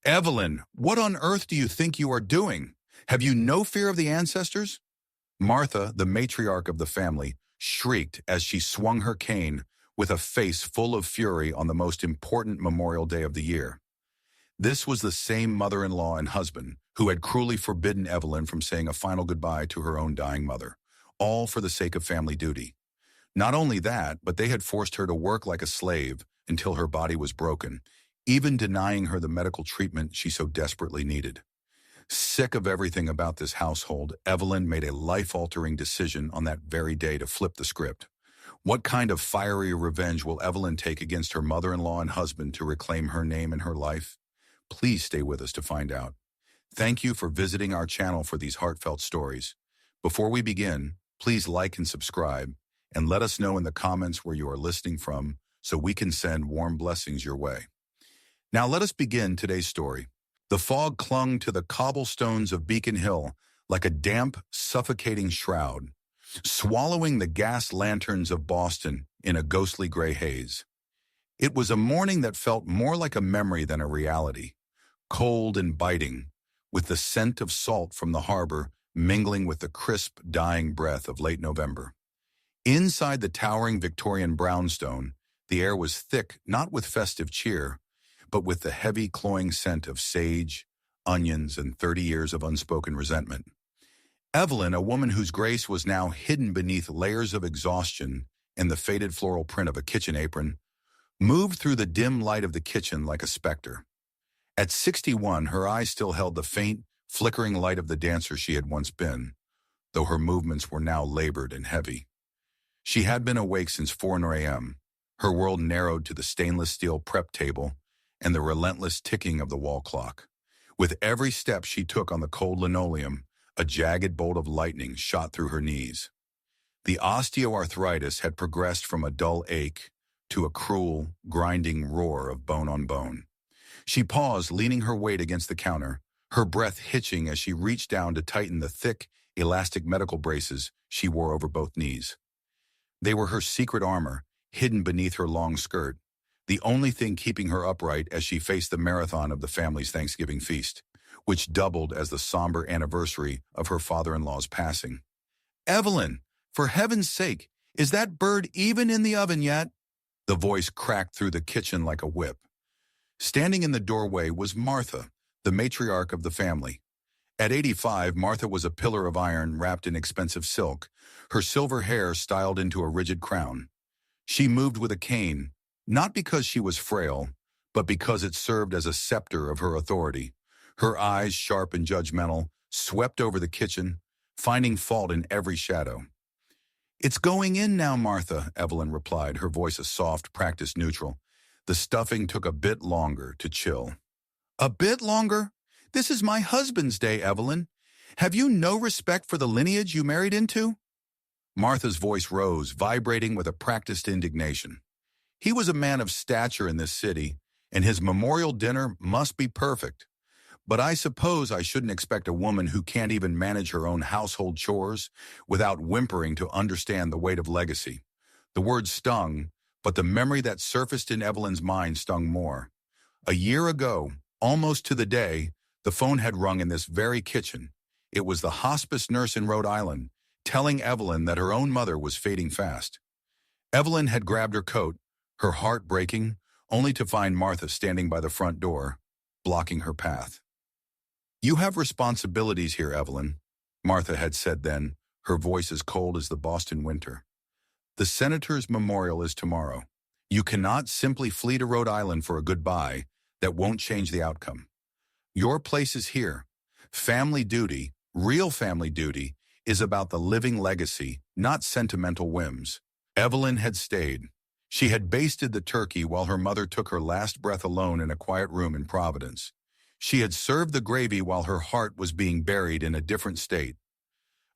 Evelyn, what on earth do you think you are doing? Have you no fear of the ancestors? Martha, the matriarch of the family, shrieked as she swung her cane with a face full of fury on the most important Memorial Day of the year. This was the same mother-in-law and husband who had cruelly forbidden Evelyn from saying a final goodbye to her own dying mother, all for the sake of family duty. Not only that, but they had forced her to work like a slave until her body was broken, even denying her the medical treatment she so desperately needed. Sick of everything about this household, Evelyn made a life-altering decision on that very day to flip the script. What kind of fiery revenge will Evelyn take against her mother-in-law and husband to reclaim her name in her life? Please stay with us to find out. Thank you for visiting our channel for these heartfelt stories. Before we begin, please like and subscribe, and let us know in the comments where you are listening from so we can send warm blessings your way. Now let us begin today's story. The fog clung to the cobblestones of Beacon Hill like a damp, suffocating shroud, swallowing the gas lanterns of Boston in a ghostly gray haze. It was a morning that felt more like a memory than a reality, cold and biting, with the scent of salt from the harbor mingling with the crisp, dying breath of late November. Inside the towering Victorian brownstone, the air was thick not with festive cheer, but with the heavy, cloying scent of sage, onions, and 30 years of unspoken resentment. Evelyn, a woman whose grace was now hidden beneath layers of exhaustion and the faded floral print of a kitchen apron, moved through the dim light of the kitchen like a specter. At 61, her eyes still held the faint, flickering light of the dancer she had once been, though her movements were now labored and heavy. She had been awake since 4 a.m., her world narrowed to the stainless steel prep table and the relentless ticking of the wall clock. With every step she took on the cold linoleum, a jagged bolt of lightning shot through her knees. The osteoarthritis had progressed from a dull ache to a cruel, grinding roar of bone on bone. She paused, leaning her weight against the counter, her breath hitching as she reached down to tighten the thick, elastic medical braces she wore over both knees. They were her secret armor, hidden beneath her long skirt, the only thing keeping her upright as she faced the marathon of the family's Thanksgiving feast, which doubled as the somber anniversary of her father-in-law's passing. "Evelyn, for heaven's sake, is that bird even in the oven yet?" The voice cracked through the kitchen like a whip. Standing in the doorway was Martha, the matriarch of the family. At 85, Martha was a pillar of iron wrapped in expensive silk, her silver hair styled into a rigid crown. She moved with a cane, not because she was frail, but because it served as a scepter of her authority. Her eyes, sharp and judgmental, swept over the kitchen, finding fault in every shadow. "It's going in now, Martha," Evelyn replied, her voice a soft, practiced neutral. The stuffing took a bit longer to chill. "A bit longer? This is my husband's day, Evelyn. Have you no respect for the lineage you married into?" Martha's voice rose, vibrating with a practiced indignation. He was a man of stature in this city, and his memorial dinner must be perfect. But I suppose I shouldn't expect a woman who can't even manage her own household chores without whimpering to understand the weight of legacy. The word stung, but the memory that surfaced in Evelyn's mind stung more. A year ago, almost to the day, the phone had rung in this very kitchen. It was the hospice nurse in Rhode Island, telling Evelyn that her own mother was fading fast. Evelyn had grabbed her coat, her heart breaking, only to find Martha standing by the front door, blocking her path. "You have responsibilities here, Evelyn," Martha had said then, her voice as cold as the Boston winter. "The senator's memorial is tomorrow. You cannot simply flee to Rhode Island for a goodbye that won't change the outcome. Your place is here. Family duty, real family duty, is about the living legacy, not sentimental whims." Evelyn had stayed. She had basted the turkey while her mother took her last breath alone in a quiet room in Providence. She had served the gravy while her heart was being buried in a different state.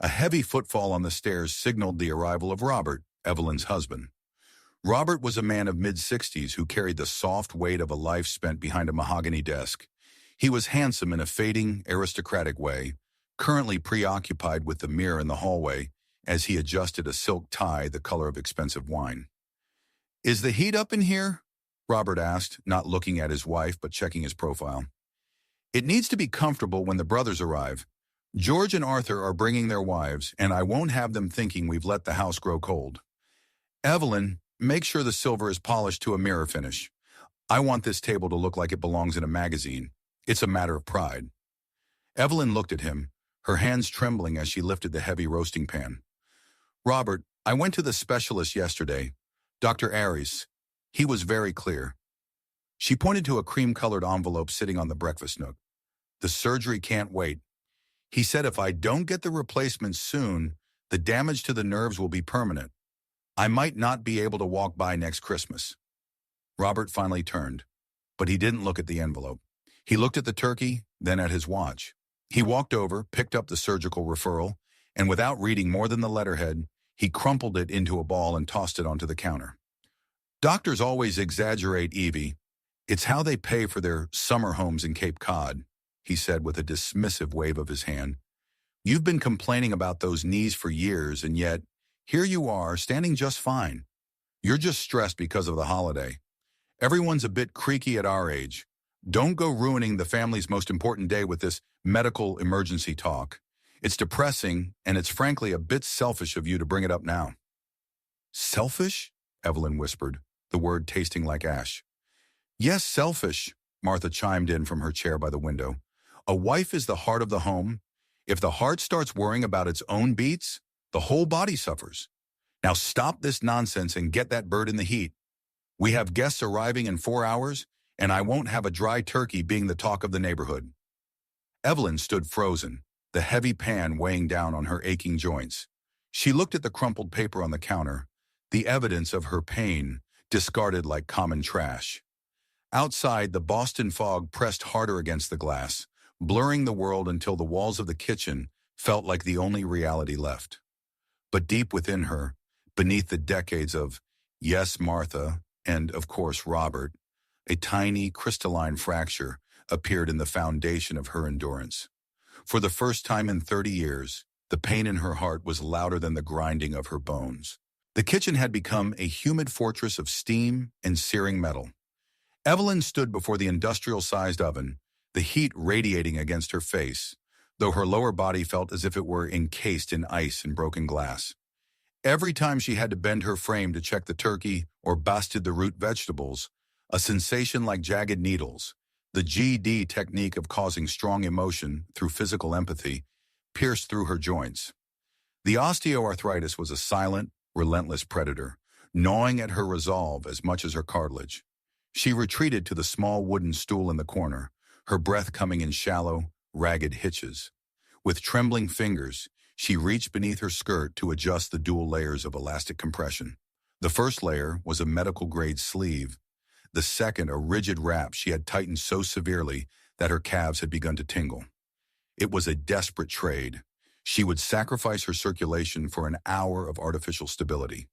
A heavy footfall on the stairs signaled the arrival of Robert, Evelyn's husband. Robert was a man of mid-60s who carried the soft weight of a life spent behind a mahogany desk. He was handsome in a fading, aristocratic way, currently preoccupied with the mirror in the hallway as he adjusted a silk tie the color of expensive wine. "Is the heat up in here?" Robert asked, not looking at his wife but checking his profile. It needs to be comfortable when the brothers arrive. George and Arthur are bringing their wives, and I won't have them thinking we've let the house grow cold. Evelyn, make sure the silver is polished to a mirror finish. I want this table to look like it belongs in a magazine. It's a matter of pride. Evelyn looked at him, her hands trembling as she lifted the heavy roasting pan. Robert, I went to the specialist yesterday, Dr. Aries. He was very clear. She pointed to a cream-colored envelope sitting on the breakfast nook. The surgery can't wait. He said if I don't get the replacement soon, the damage to the nerves will be permanent. I might not be able to walk by next Christmas. Robert finally turned, but he didn't look at the envelope. He looked at the turkey, then at his watch. He walked over, picked up the surgical referral, and without reading more than the letterhead, he crumpled it into a ball and tossed it onto the counter. Doctors always exaggerate, Evie. It's how they pay for their summer homes in Cape Cod, he said with a dismissive wave of his hand. You've been complaining about those knees for years, and yet, here you are, standing just fine. You're just stressed because of the holiday. Everyone's a bit creaky at our age. Don't go ruining the family's most important day with this medical emergency talk. It's depressing, and it's frankly a bit selfish of you to bring it up now. Selfish? Evelyn whispered, the word tasting like ash. Yes, selfish, Martha chimed in from her chair by the window. A wife is the heart of the home. If the heart starts worrying about its own beats, the whole body suffers. Now stop this nonsense and get that bird in the heat. We have guests arriving in 4 hours, and I won't have a dry turkey being the talk of the neighborhood. Evelyn stood frozen, the heavy pan weighing down on her aching joints. She looked at the crumpled paper on the counter, the evidence of her pain, discarded like common trash. Outside, the Boston fog pressed harder against the glass, blurring the world until the walls of the kitchen felt like the only reality left. But deep within her, beneath the decades of, yes, Martha, and, of course, Robert, a tiny, crystalline fracture appeared in the foundation of her endurance. For the first time in 30 years, the pain in her heart was louder than the grinding of her bones. The kitchen had become a humid fortress of steam and searing metal. Evelyn stood before the industrial-sized oven, the heat radiating against her face, though her lower body felt as if it were encased in ice and broken glass. Every time she had to bend her frame to check the turkey or basted the root vegetables, a sensation like jagged needles, the GD technique of causing strong emotion through physical empathy, pierced through her joints. The osteoarthritis was a silent, relentless predator, gnawing at her resolve as much as her cartilage. She retreated to the small wooden stool in the corner, her breath coming in shallow, ragged hitches. With trembling fingers, she reached beneath her skirt to adjust the dual layers of elastic compression. The first layer was a medical-grade sleeve, the second a rigid wrap she had tightened so severely that her calves had begun to tingle. It was a desperate trade. She would sacrifice her circulation for an hour of artificial stability.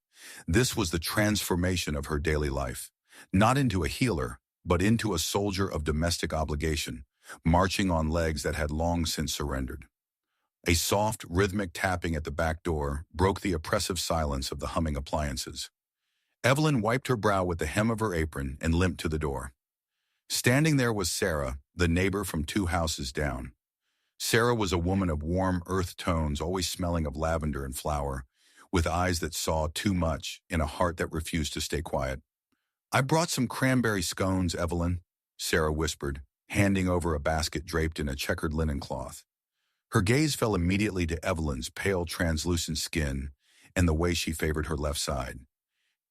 This was the transformation of her daily life, not into a healer, but into a soldier of domestic obligation, marching on legs that had long since surrendered. A soft, rhythmic tapping at the back door broke the oppressive silence of the humming appliances. Evelyn wiped her brow with the hem of her apron and limped to the door. Standing there was Sarah, the neighbor from 2 houses down. Sarah was a woman of warm earth tones, always smelling of lavender and flower, with eyes that saw too much and a heart that refused to stay quiet. I brought some cranberry scones, Evelyn, Sarah whispered, handing over a basket draped in a checkered linen cloth. Her gaze fell immediately to Evelyn's pale, translucent skin and the way she favored her left side.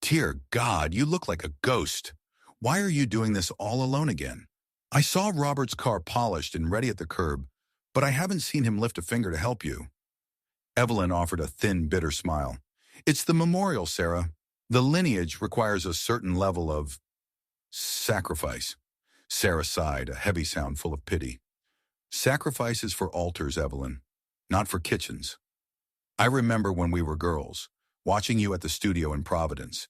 Dear God, you look like a ghost. Why are you doing this all alone again? I saw Robert's car polished and ready at the curb, but I haven't seen him lift a finger to help you. Evelyn offered a thin, bitter smile. It's the memorial, Sarah. The lineage requires a certain level of sacrifice. Sarah sighed, a heavy sound full of pity. Sacrifice is for altars, Evelyn, not for kitchens. I remember when we were girls, watching you at the studio in Providence.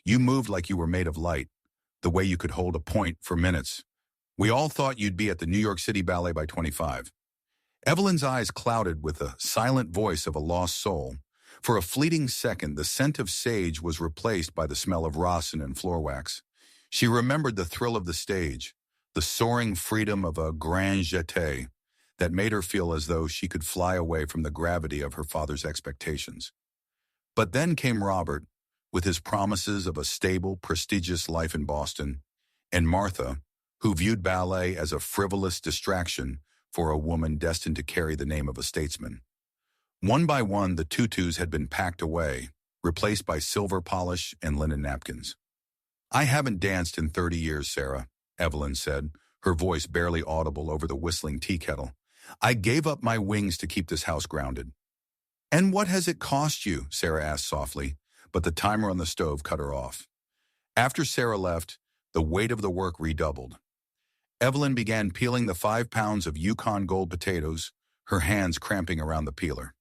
You moved like you were made of light, the way you could hold a point for minutes. We all thought you'd be at the New York City Ballet by 25. Evelyn's eyes clouded with the silent voice of a lost soul. For a fleeting second, the scent of sage was replaced by the smell of rosin and floor wax. She remembered the thrill of the stage, the soaring freedom of a grand jeté that made her feel as though she could fly away from the gravity of her father's expectations. But then came Robert, with his promises of a stable, prestigious life in Boston, and Martha, who viewed ballet as a frivolous distraction for a woman destined to carry the name of a statesman. One by one, the tutus had been packed away, replaced by silver polish and linen napkins. "I haven't danced in 30 years, Sarah," Evelyn said, her voice barely audible over the whistling tea kettle. "I gave up my wings to keep this house grounded." "And what has it cost you?" Sarah asked softly, but the timer on the stove cut her off. After Sarah left, the weight of the work redoubled. Evelyn began peeling the 5 pounds of Yukon Gold potatoes, her hands cramping around the peeler.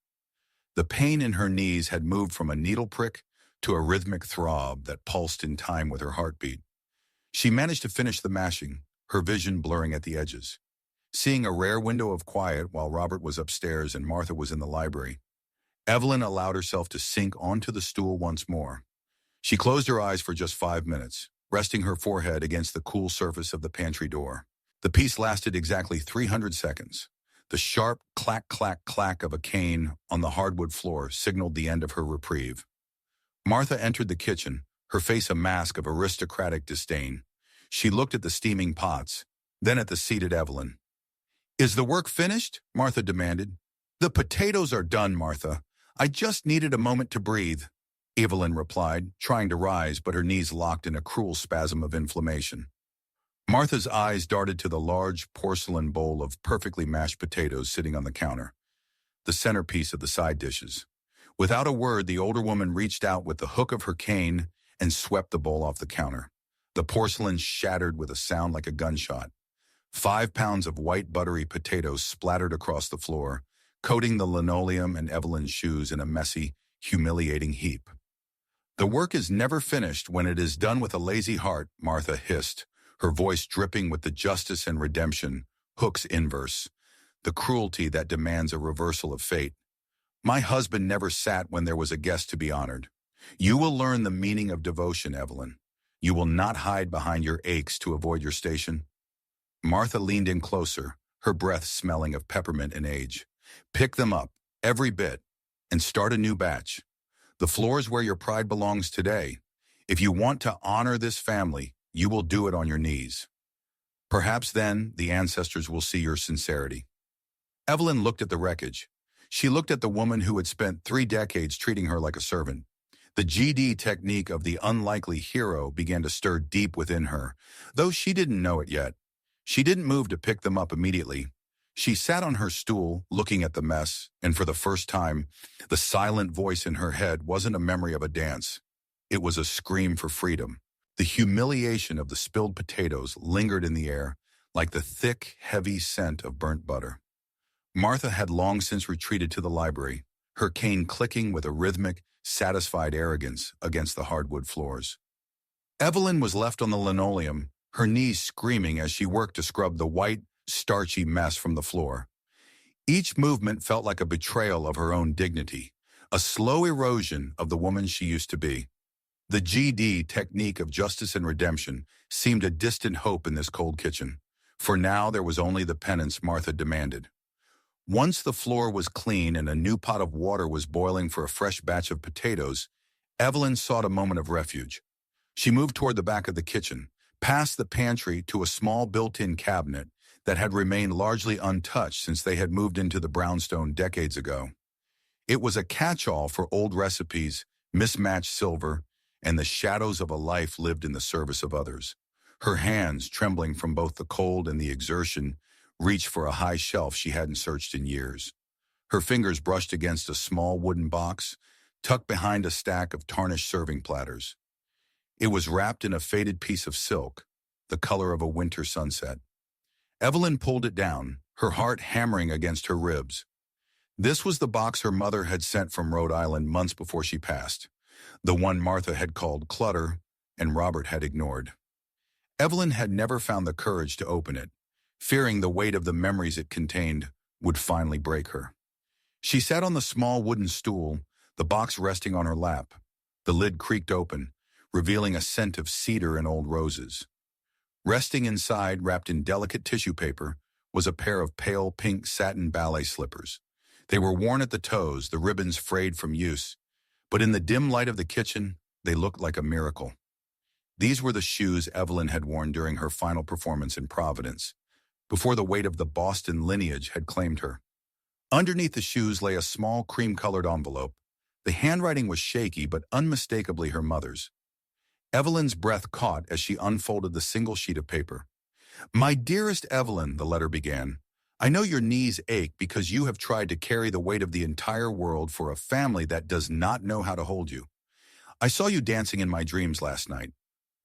The pain in her knees had moved from a needle prick to a rhythmic throb that pulsed in time with her heartbeat. She managed to finish the mashing, her vision blurring at the edges. Seeing a rare window of quiet while Robert was upstairs and Martha was in the library, Evelyn allowed herself to sink onto the stool once more. She closed her eyes for just 5 minutes, resting her forehead against the cool surface of the pantry door. The piece lasted exactly 300 seconds. The sharp clack, clack, clack of a cane on the hardwood floor signaled the end of her reprieve. Martha entered the kitchen, her face a mask of aristocratic disdain. She looked at the steaming pots, then at the seated Evelyn. "Is the work finished?" Martha demanded. "The potatoes are done, Martha. I just needed a moment to breathe," Evelyn replied, trying to rise, but her knees locked in a cruel spasm of inflammation. Martha's eyes darted to the large porcelain bowl of perfectly mashed potatoes sitting on the counter, the centerpiece of the side dishes. Without a word, the older woman reached out with the hook of her cane and swept the bowl off the counter. The porcelain shattered with a sound like a gunshot. 5 pounds of white buttery potatoes splattered across the floor, coating the linoleum and Evelyn's shoes in a messy, humiliating heap. "The work is never finished when it is done with a lazy heart," Martha hissed, her voice dripping with the justice and redemption, Hook's inverse, the cruelty that demands a reversal of fate. "My husband never sat when there was a guest to be honored. You will learn the meaning of devotion, Evelyn. You will not hide behind your aches to avoid your station." Martha leaned in closer, her breath smelling of peppermint and age. "Pick them up, every bit, and start a new batch. The floor is where your pride belongs today. If you want to honor this family, you will do it on your knees. Perhaps then the ancestors will see your sincerity." Evelyn looked at the wreckage. She looked at the woman who had spent 3 decades treating her like a servant. The GD technique of the unlikely hero began to stir deep within her, though she didn't know it yet. She didn't move to pick them up immediately. She sat on her stool, looking at the mess, and for the first time, the silent voice in her head wasn't a memory of a dance. It was a scream for freedom. The humiliation of the spilled potatoes lingered in the air, like the thick, heavy scent of burnt butter. Martha had long since retreated to the library, her cane clicking with a rhythmic, satisfied arrogance against the hardwood floors. Evelyn was left on the linoleum, her knees screaming as she worked to scrub the white, starchy mess from the floor. Each movement felt like a betrayal of her own dignity, a slow erosion of the woman she used to be. The GD technique of justice and redemption seemed a distant hope in this cold kitchen, for now there was only the penance Martha demanded. Once the floor was clean and a new pot of water was boiling for a fresh batch of potatoes, Evelyn sought a moment of refuge. She moved toward the back of the kitchen, past the pantry to a small built-in cabinet that had remained largely untouched since they had moved into the brownstone decades ago. It was a catch-all for old recipes, mismatched silver, and the shadows of a life lived in the service of others. Her hands, trembling from both the cold and the exertion, reached for a high shelf she hadn't searched in years. Her fingers brushed against a small wooden box, tucked behind a stack of tarnished serving platters. It was wrapped in a faded piece of silk, the color of a winter sunset. Evelyn pulled it down, her heart hammering against her ribs. This was the box her mother had sent from Rhode Island months before she passed, the one Martha had called clutter and Robert had ignored. Evelyn had never found the courage to open it, fearing the weight of the memories it contained would finally break her. She sat on the small wooden stool, the box resting on her lap. The lid creaked open, revealing a scent of cedar and old roses. Resting inside, wrapped in delicate tissue paper, was a pair of pale pink satin ballet slippers. They were worn at the toes, the ribbons frayed from use, but in the dim light of the kitchen, they looked like a miracle. These were the shoes Evelyn had worn during her final performance in Providence, before the weight of the Boston lineage had claimed her. Underneath the shoes lay a small cream-colored envelope. The handwriting was shaky but unmistakably her mother's. Evelyn's breath caught as she unfolded the single sheet of paper. "My dearest Evelyn," the letter began, "I know your knees ache because you have tried to carry the weight of the entire world for a family that does not know how to hold you. I saw you dancing in my dreams last night,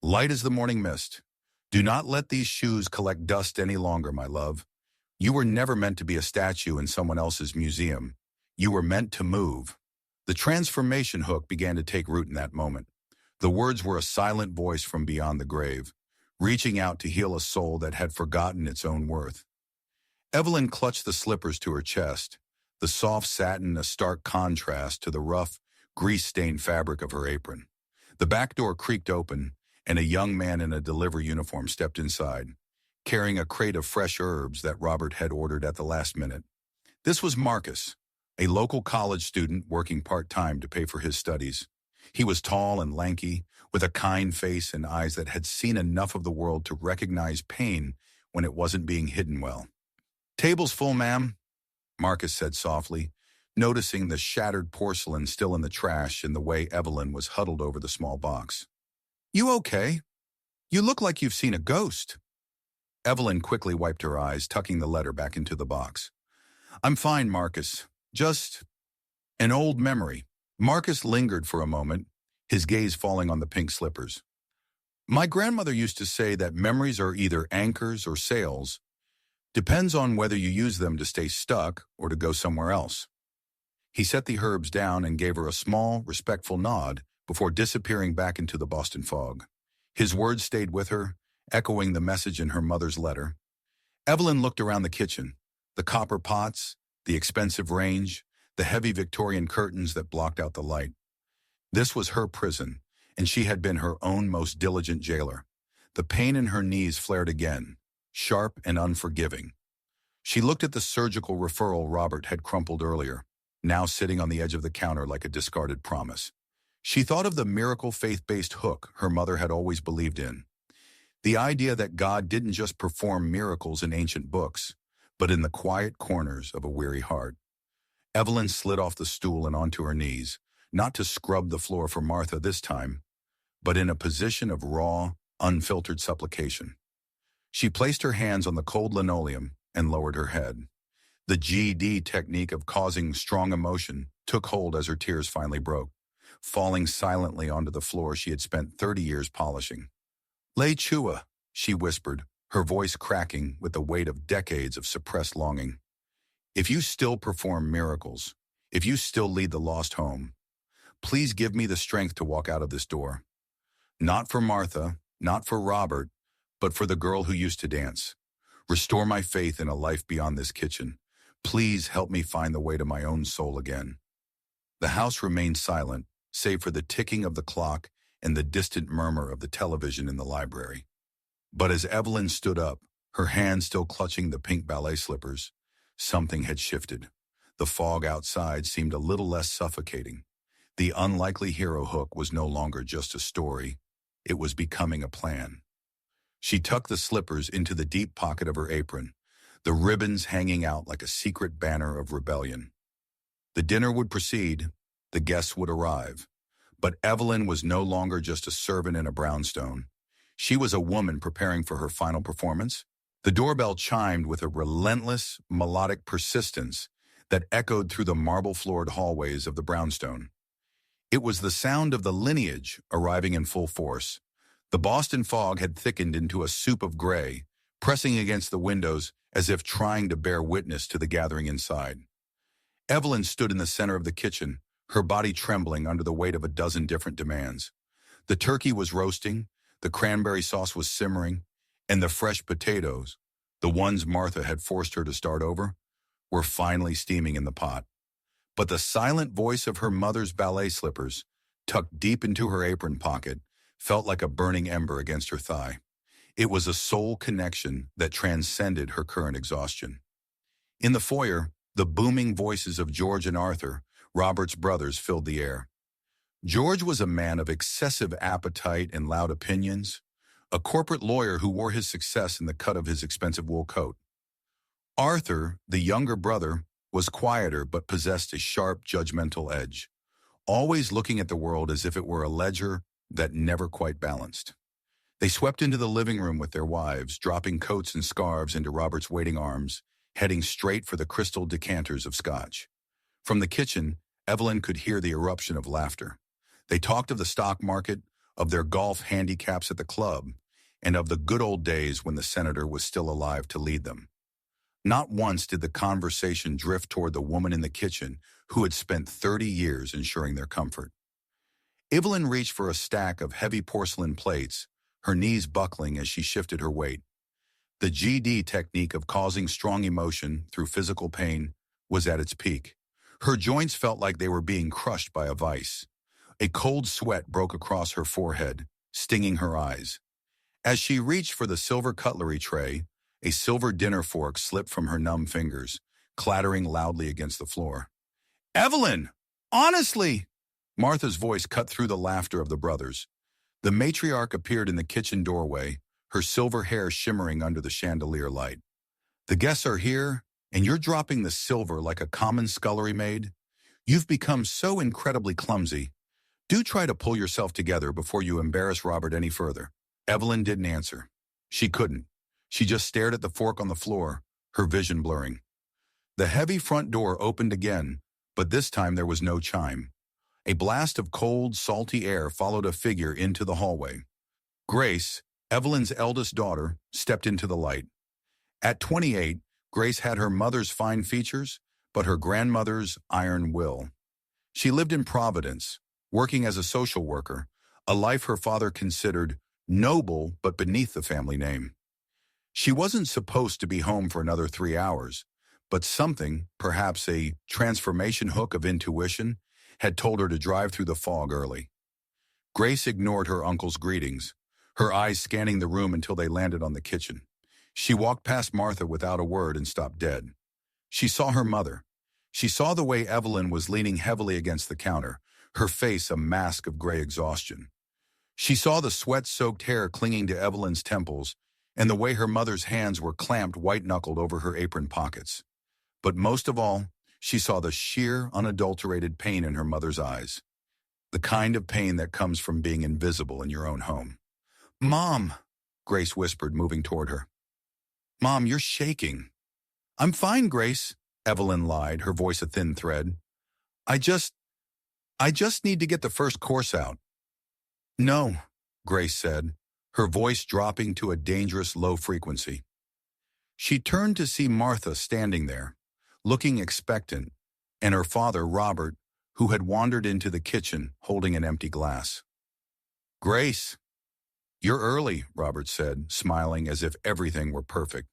light as the morning mist. Do not let these shoes collect dust any longer, my love. You were never meant to be a statue in someone else's museum. You were meant to move." The transformation hook began to take root in that moment. The words were a silent voice from beyond the grave, reaching out to heal a soul that had forgotten its own worth. Evelyn clutched the slippers to her chest, the soft satin a stark contrast to the rough, grease-stained fabric of her apron. The back door creaked open, and a young man in a delivery uniform stepped inside, carrying a crate of fresh herbs that Robert had ordered at the last minute. This was Marcus, a local college student working part-time to pay for his studies. He was tall and lanky, with a kind face and eyes that had seen enough of the world to recognize pain when it wasn't being hidden well. "Table's full, ma'am," Marcus said softly, noticing the shattered porcelain still in the trash and the way Evelyn was huddled over the small box. "You okay? You look like you've seen a ghost." Evelyn quickly wiped her eyes, tucking the letter back into the box. "I'm fine, Marcus. Just an old memory." Marcus lingered for a moment, his gaze falling on the pink slippers. "My grandmother used to say that memories are either anchors or sails. Depends on whether you use them to stay stuck or to go somewhere else." He set the herbs down and gave her a small, respectful nod before disappearing back into the Boston fog. His words stayed with her, echoing the message in her mother's letter. Evelyn looked around the kitchen, the copper pots, the expensive range, the heavy Victorian curtains that blocked out the light. This was her prison, and she had been her own most diligent jailer. The pain in her knees flared again, sharp and unforgiving. She looked at the surgical referral Robert had crumpled earlier, now sitting on the edge of the counter like a discarded promise. She thought of the miracle faith-based hook her mother had always believed in. The idea that God didn't just perform miracles in ancient books, but in the quiet corners of a weary heart. Evelyn slid off the stool and onto her knees, not to scrub the floor for Martha this time, but in a position of raw, unfiltered supplication. She placed her hands on the cold linoleum and lowered her head. The GD technique of causing strong emotion took hold as her tears finally broke, falling silently onto the floor she had spent 30 years polishing. "Lei Chua," she whispered, her voice cracking with the weight of decades of suppressed longing. "If you still perform miracles, if you still lead the lost home, please give me the strength to walk out of this door. Not for Martha, not for Robert, but for the girl who used to dance. Restore my faith in a life beyond this kitchen. Please help me find the way to my own soul again." The house remained silent, save for the ticking of the clock and the distant murmur of the television in the library. But as Evelyn stood up, her hand still clutching the pink ballet slippers, something had shifted. The fog outside seemed a little less suffocating. The unlikely hero hook was no longer just a story. It was becoming a plan. She tucked the slippers into the deep pocket of her apron, the ribbons hanging out like a secret banner of rebellion. The dinner would proceed, the guests would arrive. But Evelyn was no longer just a servant in a brownstone. She was a woman preparing for her final performance. The doorbell chimed with a relentless, melodic persistence that echoed through the marble-floored hallways of the brownstone. It was the sound of the lineage arriving in full force. The Boston fog had thickened into a soup of gray, pressing against the windows as if trying to bear witness to the gathering inside. Evelyn stood in the center of the kitchen, her body trembling under the weight of a dozen different demands. The turkey was roasting, the cranberry sauce was simmering, and the fresh potatoes, the ones Martha had forced her to start over, were finally steaming in the pot. But the silent voice of her mother's ballet slippers, tucked deep into her apron pocket, felt like a burning ember against her thigh. It was a soul connection that transcended her current exhaustion. In the foyer, the booming voices of George and Arthur, Robert's brothers, filled the air. George was a man of excessive appetite and loud opinions, a corporate lawyer who wore his success in the cut of his expensive wool coat. Arthur, the younger brother, was quieter but possessed a sharp, judgmental edge, always looking at the world as if it were a ledger that never quite balanced. They swept into the living room with their wives, dropping coats and scarves into Robert's waiting arms, heading straight for the crystal decanters of scotch. From the kitchen, Evelyn could hear the eruption of laughter. They talked of the stock market, of their golf handicaps at the club, and of the good old days when the senator was still alive to lead them. Not once did the conversation drift toward the woman in the kitchen who had spent 30 years ensuring their comfort. Evelyn reached for a stack of heavy porcelain plates, her knees buckling as she shifted her weight. The GD technique of causing strong emotion through physical pain was at its peak. Her joints felt like they were being crushed by a vice. A cold sweat broke across her forehead, stinging her eyes. As she reached for the silver cutlery tray, a silver dinner fork slipped from her numb fingers, clattering loudly against the floor. "Evelyn! Honestly!" Martha's voice cut through the laughter of the brothers. The matriarch appeared in the kitchen doorway, her silver hair shimmering under the chandelier light. "The guests are here, and you're dropping the silver like a common scullery maid? You've become so incredibly clumsy. Do try to pull yourself together before you embarrass Robert any further." Evelyn didn't answer. She couldn't. She just stared at the fork on the floor, her vision blurring. The heavy front door opened again, but this time there was no chime. A blast of cold, salty air followed a figure into the hallway. Grace, Evelyn's eldest daughter, stepped into the light. At 28, Grace had her mother's fine features, but her grandmother's iron will. She lived in Providence, working as a social worker, a life her father considered noble but beneath the family name. She wasn't supposed to be home for another 3 hours, but something, perhaps a transformation hook of intuition, had told her to drive through the fog early. Grace ignored her uncle's greetings, her eyes scanning the room until they landed on the kitchen. She walked past Martha without a word and stopped dead. She saw her mother. She saw the way Evelyn was leaning heavily against the counter, her face a mask of gray exhaustion. She saw the sweat-soaked hair clinging to Evelyn's temples, and the way her mother's hands were clamped white-knuckled over her apron pockets. But most of all, she saw the sheer, unadulterated pain in her mother's eyes. The kind of pain that comes from being invisible in your own home. "Mom," Grace whispered, moving toward her. "Mom, you're shaking." "I'm fine, Grace," Evelyn lied, her voice a thin thread. I just need to get the first course out." "No," Grace said, her voice dropping to a dangerous low frequency. She turned to see Martha standing there, looking expectant, and her father, Robert, who had wandered into the kitchen holding an empty glass. "Grace." "You're early," Robert said, smiling as if everything were perfect.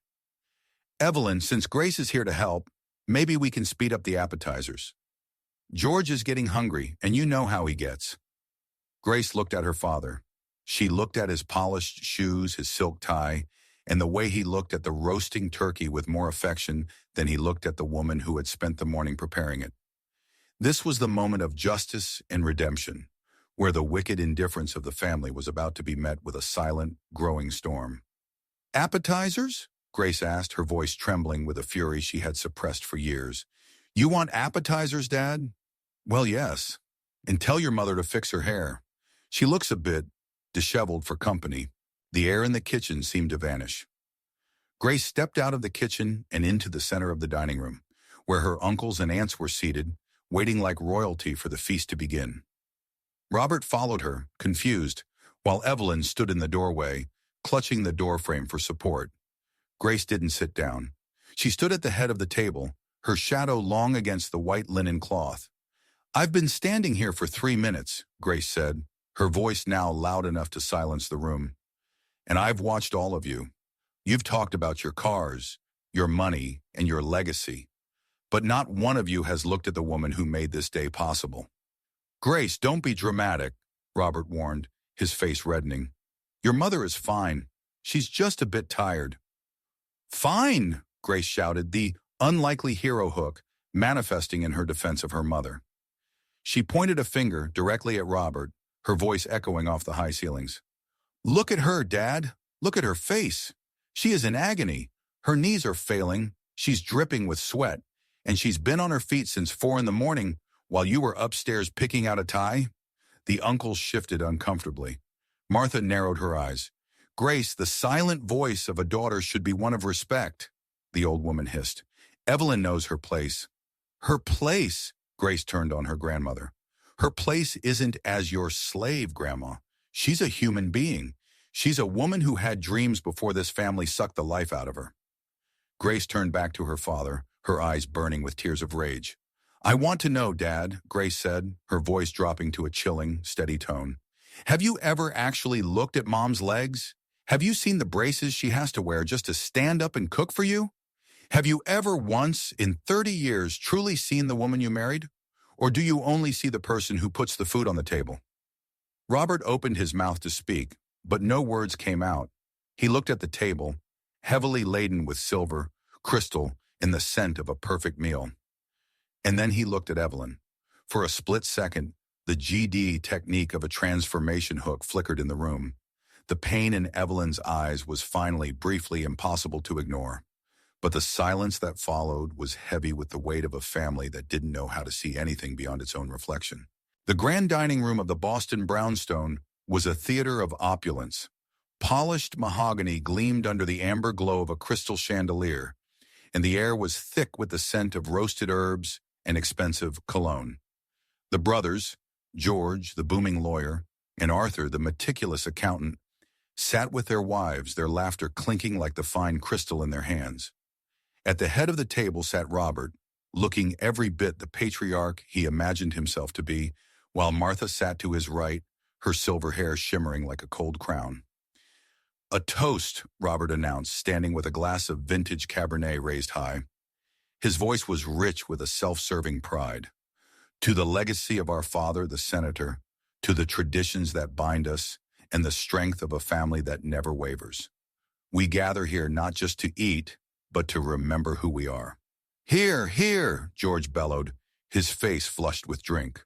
"Evelyn, since Grace is here to help, maybe we can speed up the appetizers. George is getting hungry, and you know how he gets." Grace looked at her father. She looked at his polished shoes, his silk tie, and the way he looked at the roasting turkey with more affection than he looked at the woman who had spent the morning preparing it. This was the moment of justice and redemption, where the wicked indifference of the family was about to be met with a silent, growing storm. "Appetizers?" Grace asked, her voice trembling with a fury she had suppressed for years. "You want appetizers, Dad?" "Well, yes. And tell your mother to fix her hair. She looks a bit disheveled for company." The air in the kitchen seemed to vanish. Grace stepped out of the kitchen and into the center of the dining room, where her uncles and aunts were seated, waiting like royalty for the feast to begin. Robert followed her, confused, while Evelyn stood in the doorway, clutching the doorframe for support. Grace didn't sit down. She stood at the head of the table, her shadow long against the white linen cloth. "I've been standing here for 3 minutes," Grace said, her voice now loud enough to silence the room. "And I've watched all of you. You've talked about your cars, your money, and your legacy. But not one of you has looked at the woman who made this day possible." "Grace, don't be dramatic," Robert warned, his face reddening. "Your mother is fine. She's just a bit tired." "Fine," Grace shouted, the unlikely hero hook manifesting in her defense of her mother. She pointed a finger directly at Robert, her voice echoing off the high ceilings. "Look at her, Dad. Look at her face. She is in agony. Her knees are failing. She's dripping with sweat. And she's been on her feet since 4 in the morning while you were upstairs picking out a tie." The uncles shifted uncomfortably. Martha narrowed her eyes. "Grace, the silent voice of a daughter should be one of respect," the old woman hissed. "Evelyn knows her place." "Her place?" Grace turned on her grandmother. "Her place isn't as your slave, Grandma. She's a human being. She's a woman who had dreams before this family sucked the life out of her." Grace turned back to her father, her eyes burning with tears of rage. "I want to know, Dad," Grace said, her voice dropping to a chilling, steady tone. "Have you ever actually looked at Mom's legs? Have you seen the braces she has to wear just to stand up and cook for you? Have you ever once in 30 years truly seen the woman you married? Or do you only see the person who puts the food on the table?" Robert opened his mouth to speak, but no words came out. He looked at the table, heavily laden with silver, crystal, and the scent of a perfect meal. And then he looked at Evelyn. For a split second, the GD technique of a transformation hook flickered in the room. The pain in Evelyn's eyes was finally, briefly impossible to ignore. But the silence that followed was heavy with the weight of a family that didn't know how to see anything beyond its own reflection. The grand dining room of the Boston brownstone was a theater of opulence. Polished mahogany gleamed under the amber glow of a crystal chandelier, and the air was thick with the scent of roasted herbs and expensive cologne. The brothers, George, the booming lawyer, and Arthur, the meticulous accountant, sat with their wives, their laughter clinking like the fine crystal in their hands. At the head of the table sat Robert, looking every bit the patriarch he imagined himself to be, while Martha sat to his right, her silver hair shimmering like a cold crown. "A toast," Robert announced, standing with a glass of vintage Cabernet raised high. His voice was rich with a self-serving pride. "To the legacy of our father, the senator, to the traditions that bind us, and the strength of a family that never wavers. We gather here not just to eat, but to remember who we are." "Here, here," George bellowed, his face flushed with drink.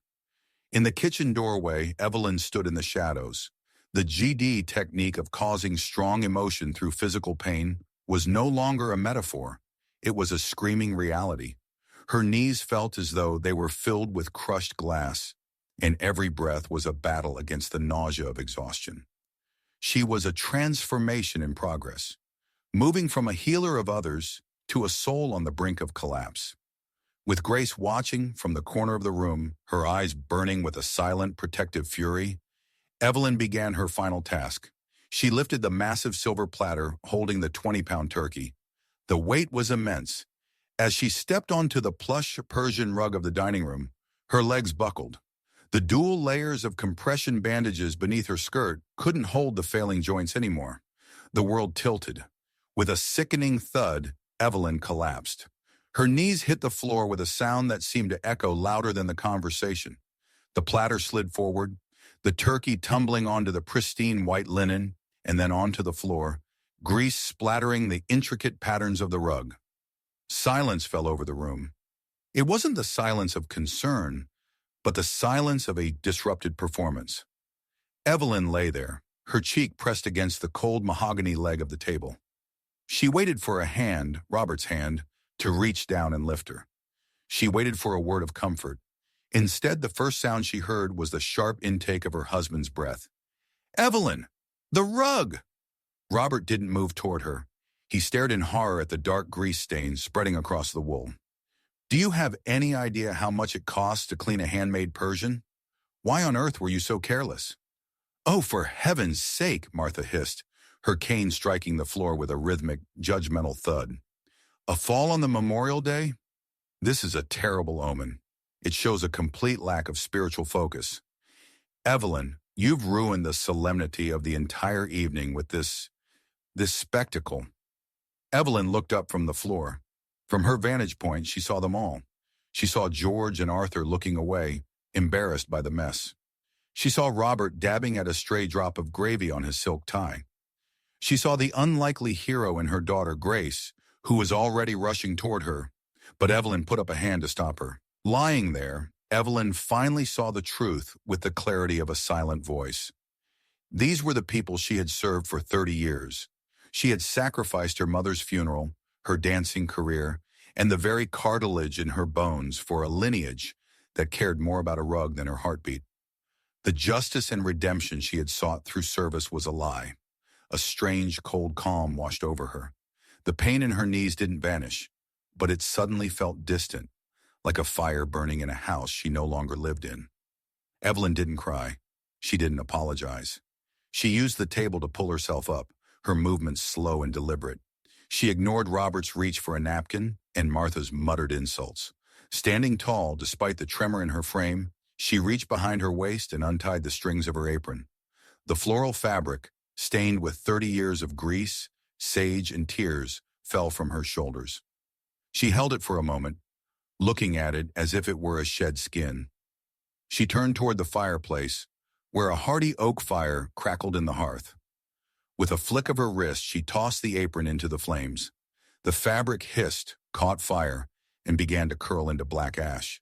In the kitchen doorway, Evelyn stood in the shadows. The GD technique of causing strong emotion through physical pain was no longer a metaphor. It was a screaming reality. Her knees felt as though they were filled with crushed glass, and every breath was a battle against the nausea of exhaustion. She was a transformation in progress, moving from a healer of others to a soul on the brink of collapse. With Grace watching from the corner of the room, her eyes burning with a silent, protective fury, Evelyn began her final task. She lifted the massive silver platter holding the 20-pound turkey. The weight was immense. As she stepped onto the plush Persian rug of the dining room, her legs buckled. The dual layers of compression bandages beneath her skirt couldn't hold the failing joints anymore. The world tilted. With a sickening thud, Evelyn collapsed. Her knees hit the floor with a sound that seemed to echo louder than the conversation. The platter slid forward, the turkey tumbling onto the pristine white linen and then onto the floor, grease splattering the intricate patterns of the rug. Silence fell over the room. It wasn't the silence of concern, but the silence of a disrupted performance. Evelyn lay there, her cheek pressed against the cold mahogany leg of the table. She waited for a hand, Robert's hand, to reach down and lift her. She waited for a word of comfort. Instead, the first sound she heard was the sharp intake of her husband's breath. "Evelyn! The rug!" Robert didn't move toward her. He stared in horror at the dark grease stains spreading across the wool. "Do you have any idea how much it costs to clean a handmade Persian? Why on earth were you so careless?" "Oh, for heaven's sake," Martha hissed, her cane striking the floor with a rhythmic, judgmental thud. "A fall on the Memorial Day? This is a terrible omen. It shows a complete lack of spiritual focus. Evelyn, you've ruined the solemnity of the entire evening with this spectacle." Evelyn looked up from the floor. From her vantage point, she saw them all. She saw George and Arthur looking away, embarrassed by the mess. She saw Robert dabbing at a stray drop of gravy on his silk tie. She saw the unlikely hero in her daughter, Grace, who was already rushing toward her, but Evelyn put up a hand to stop her. Lying there, Evelyn finally saw the truth with the clarity of a silent voice. These were the people she had served for 30 years. She had sacrificed her mother's funeral, her dancing career, and the very cartilage in her bones for a lineage that cared more about a rug than her heartbeat. The justice and redemption she had sought through service was a lie. A strange, cold calm washed over her. The pain in her knees didn't vanish, but it suddenly felt distant, like a fire burning in a house she no longer lived in. Evelyn didn't cry. She didn't apologize. She used the table to pull herself up, her movements slow and deliberate. She ignored Robert's reach for a napkin and Martha's muttered insults. Standing tall, despite the tremor in her frame, she reached behind her waist and untied the strings of her apron. The floral fabric, stained with 30 years of grease, sage, and tears, fell from her shoulders. She held it for a moment, looking at it as if it were a shed skin. She turned toward the fireplace, where a hearty oak fire crackled in the hearth. With a flick of her wrist, she tossed the apron into the flames. The fabric hissed, caught fire, and began to curl into black ash.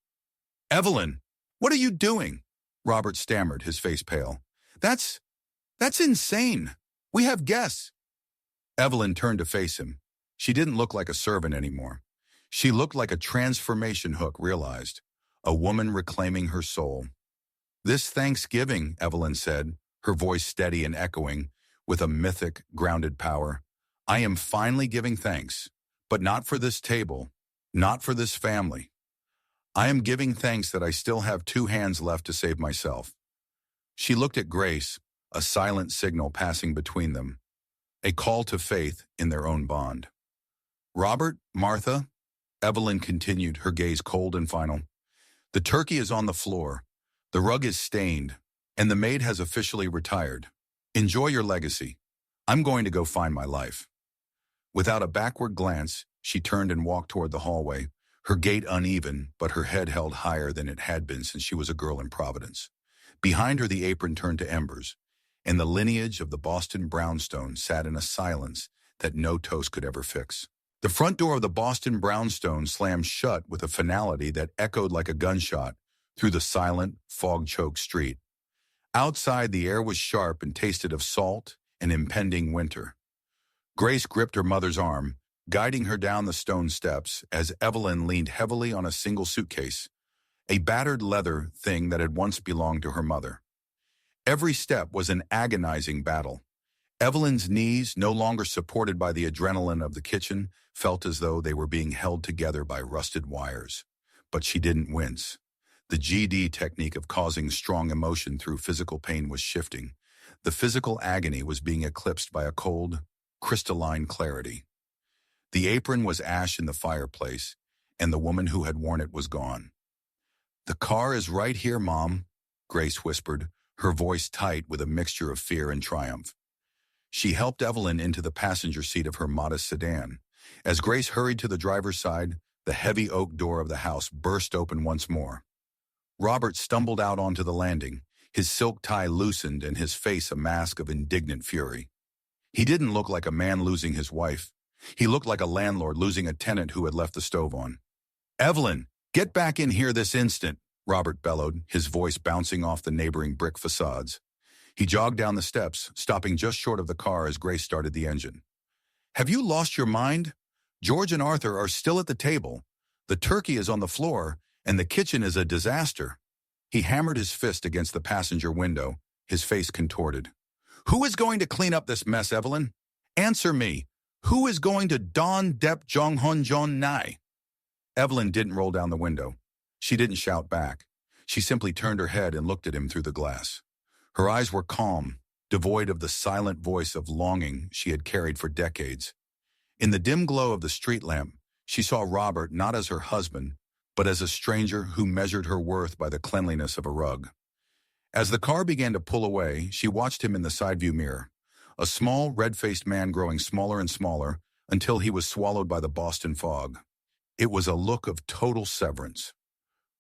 "Evelyn, what are you doing?" Robert stammered, his face pale. That's insane. We have guests." Evelyn turned to face him. She didn't look like a servant anymore. She looked like a transformation hook realized, a woman reclaiming her soul. "This Thanksgiving," Evelyn said, her voice steady and echoing, with a mythic, grounded power, "I am finally giving thanks, but not for this table, not for this family. I am giving thanks that I still have 2 hands left to save myself." She looked at Grace, a silent signal passing between them, a call to faith in their own bond. "Robert, Martha," Evelyn continued, her gaze cold and final, "the turkey is on the floor, the rug is stained, and the maid has officially retired. Enjoy your legacy. I'm going to go find my life." Without a backward glance, she turned and walked toward the hallway, her gait uneven, but her head held higher than it had been since she was a girl in Providence. Behind her, the apron turned to embers, and the lineage of the Boston brownstone sat in a silence that no toast could ever fix. The front door of the Boston brownstone slammed shut with a finality that echoed like a gunshot through the silent, fog-choked street. Outside, the air was sharp and tasted of salt and impending winter. Grace gripped her mother's arm, guiding her down the stone steps as Evelyn leaned heavily on a single suitcase, a battered leather thing that had once belonged to her mother. Every step was an agonizing battle. Evelyn's knees, no longer supported by the adrenaline of the kitchen, felt as though they were being held together by rusted wires. But she didn't wince. The GD technique of causing strong emotion through physical pain was shifting. The physical agony was being eclipsed by a cold, crystalline clarity. The apron was ash in the fireplace, and the woman who had worn it was gone. "The car is right here, Mom," Grace whispered, her voice tight with a mixture of fear and triumph. She helped Evelyn into the passenger seat of her modest sedan. As Grace hurried to the driver's side, the heavy oak door of the house burst open once more. Robert stumbled out onto the landing, his silk tie loosened and his face a mask of indignant fury. He didn't look like a man losing his wife. He looked like a landlord losing a tenant who had left the stove on. "Evelyn, get back in here this instant," Robert bellowed, his voice bouncing off the neighboring brick facades. He jogged down the steps, stopping just short of the car as Grace started the engine. "Have you lost your mind? George and Arthur are still at the table. The turkey is on the floor, and the kitchen is a disaster." He hammered his fist against the passenger window, his face contorted. "Who is going to clean up this mess, Evelyn? Answer me. Who is going to Don Dep Jong Hun Jon Nai?" Evelyn didn't roll down the window. She didn't shout back. She simply turned her head and looked at him through the glass. Her eyes were calm, devoid of the silent voice of longing she had carried for decades. In the dim glow of the street lamp, she saw Robert not as her husband, but as a stranger who measured her worth by the cleanliness of a rug. As the car began to pull away, she watched him in the side view mirror, a small, red-faced man growing smaller and smaller until he was swallowed by the Boston fog. It was a look of total severance.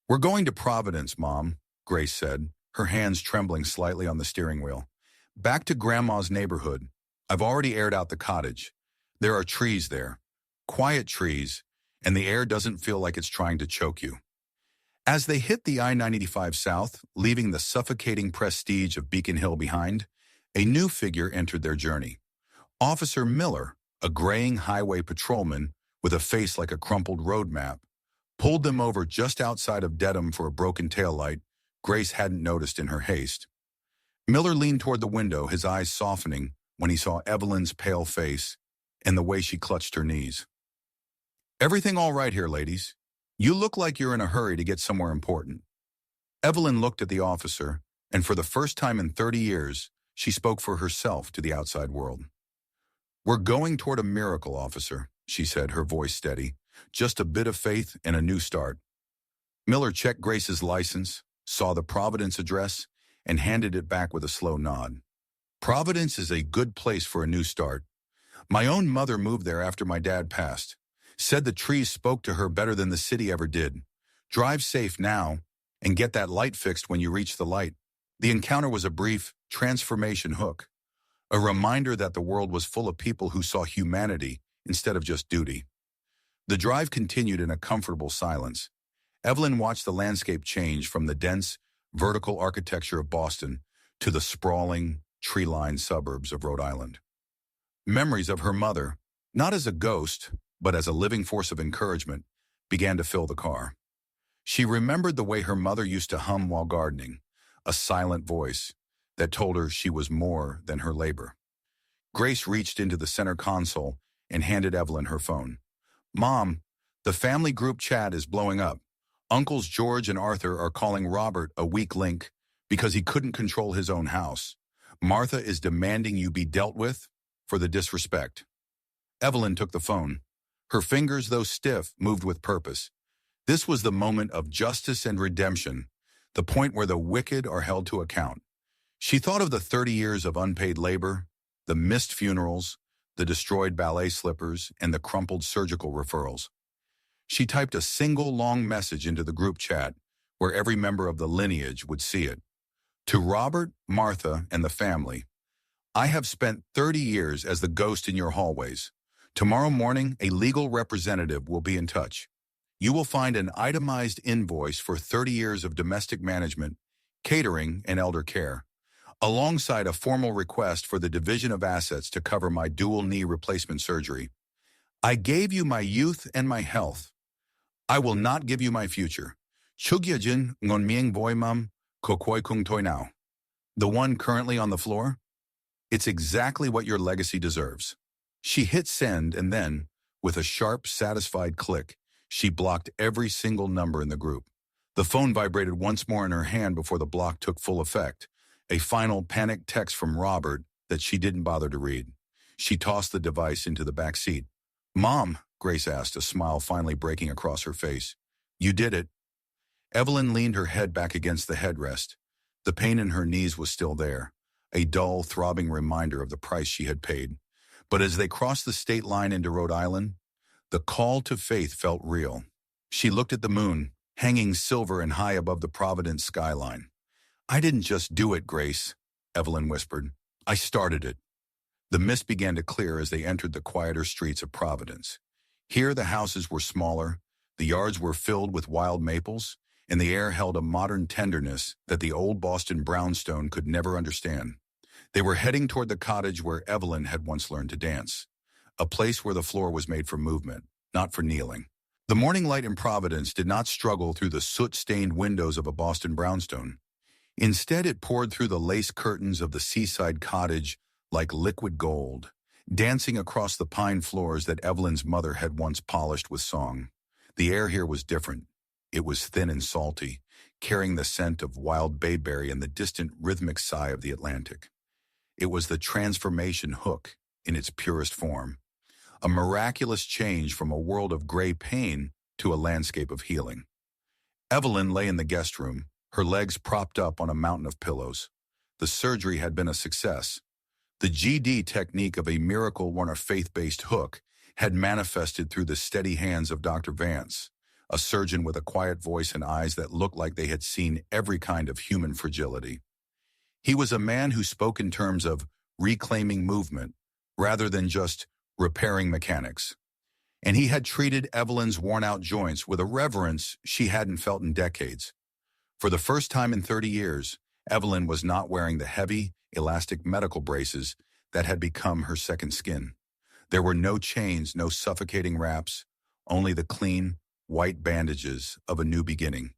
"We're going to Providence, Mom," Grace said, her hands trembling slightly on the steering wheel. "Back to Grandma's neighborhood. I've already aired out the cottage. There are trees there, quiet trees, and the air doesn't feel like it's trying to choke you. As they hit the I-95 South, leaving the suffocating prestige of Beacon Hill behind, a new figure entered their journey. Officer Miller, a graying highway patrolman with a face like a crumpled road map, pulled them over just outside of Dedham for a broken taillight Grace hadn't noticed in her haste. Miller leaned toward the window, his eyes softening when he saw Evelyn's pale face and the way she clutched her knees. "Everything all right here, ladies? You look like you're in a hurry to get somewhere important." Evelyn looked at the officer, and for the first time in 30 years, she spoke for herself to the outside world. "We're going toward a miracle, officer," she said, her voice steady. "Just a bit of faith and a new start." Miller checked Grace's license, saw the Providence address, and handed it back with a slow nod. "Providence is a good place for a new start. My own mother moved there after my dad passed. Said the trees spoke to her better than the city ever did. Drive safe now, and get that light fixed when you reach the light." The encounter was a brief transformation hook, a reminder that the world was full of people who saw humanity instead of just duty. The drive continued in a comfortable silence. Evelyn watched the landscape change from the dense, vertical architecture of Boston to the sprawling, tree-lined suburbs of Rhode Island. Memories of her mother, not as a ghost, but as a living force of encouragement, began to fill the car. She remembered the way her mother used to hum while gardening, a silent voice that told her she was more than her labor. Grace reached into the center console and handed Evelyn her phone. "Mom, the family group chat is blowing up. Uncles George and Arthur are calling Robert a weak link because he couldn't control his own house. Martha is demanding you be dealt with for the disrespect." Evelyn took the phone. Her fingers, though stiff, moved with purpose. This was the moment of justice and redemption, the point where the wicked are held to account. She thought of the 30 years of unpaid labor, the missed funerals, the destroyed ballet slippers, and the crumpled surgical referrals. She typed a single long message into the group chat where every member of the lineage would see it. "To Robert, Martha, and the family, I have spent 30 years as the ghost in your hallways. Tomorrow morning, a legal representative will be in touch. You will find an itemized invoice for 30 years of domestic management, catering, and elder care, alongside a formal request for the division of assets to cover my dual knee replacement surgery. I gave you my youth and my health. I will not give you my future. Chugyajin ngon mieng boy mum kokoi kung toi now." The one currently on the floor? It's exactly what your legacy deserves. She hit send and then, with a sharp, satisfied click, she blocked every single number in the group. The phone vibrated once more in her hand before the block took full effect, a final panicked text from Robert that she didn't bother to read. She tossed the device into the back seat. "Mom," Grace asked, a smile finally breaking across her face. "You did it." Evelyn leaned her head back against the headrest. The pain in her knees was still there, a dull, throbbing reminder of the price she had paid. But as they crossed the state line into Rhode Island, the call to faith felt real. She looked at the moon, hanging silver and high above the Providence skyline. "I didn't just do it, Grace," Evelyn whispered. "I started it." The mist began to clear as they entered the quieter streets of Providence. Here the houses were smaller, the yards were filled with wild maples, and the air held a modern tenderness that the old Boston brownstone could never understand. They were heading toward the cottage where Evelyn had once learned to dance, a place where the floor was made for movement, not for kneeling. The morning light in Providence did not struggle through the soot-stained windows of a Boston brownstone. Instead, it poured through the lace curtains of the seaside cottage like liquid gold, dancing across the pine floors that Evelyn's mother had once polished with song. The air here was different. It was thin and salty, carrying the scent of wild bayberry and the distant rhythmic sigh of the Atlantic. It was the transformation hook in its purest form, a miraculous change from a world of gray pain to a landscape of healing. Evelyn lay in the guest room, her legs propped up on a mountain of pillows. The surgery had been a success. The GD technique of a miracle-worn a faith-based hook had manifested through the steady hands of Dr. Vance, a surgeon with a quiet voice and eyes that looked like they had seen every kind of human fragility. He was a man who spoke in terms of reclaiming movement, rather than just repairing mechanics. And he had treated Evelyn's worn-out joints with a reverence she hadn't felt in decades. For the first time in 30 years, Evelyn was not wearing the heavy, elastic medical braces that had become her second skin. There were no chains, no suffocating wraps, only the clean, white bandages of a new beginning.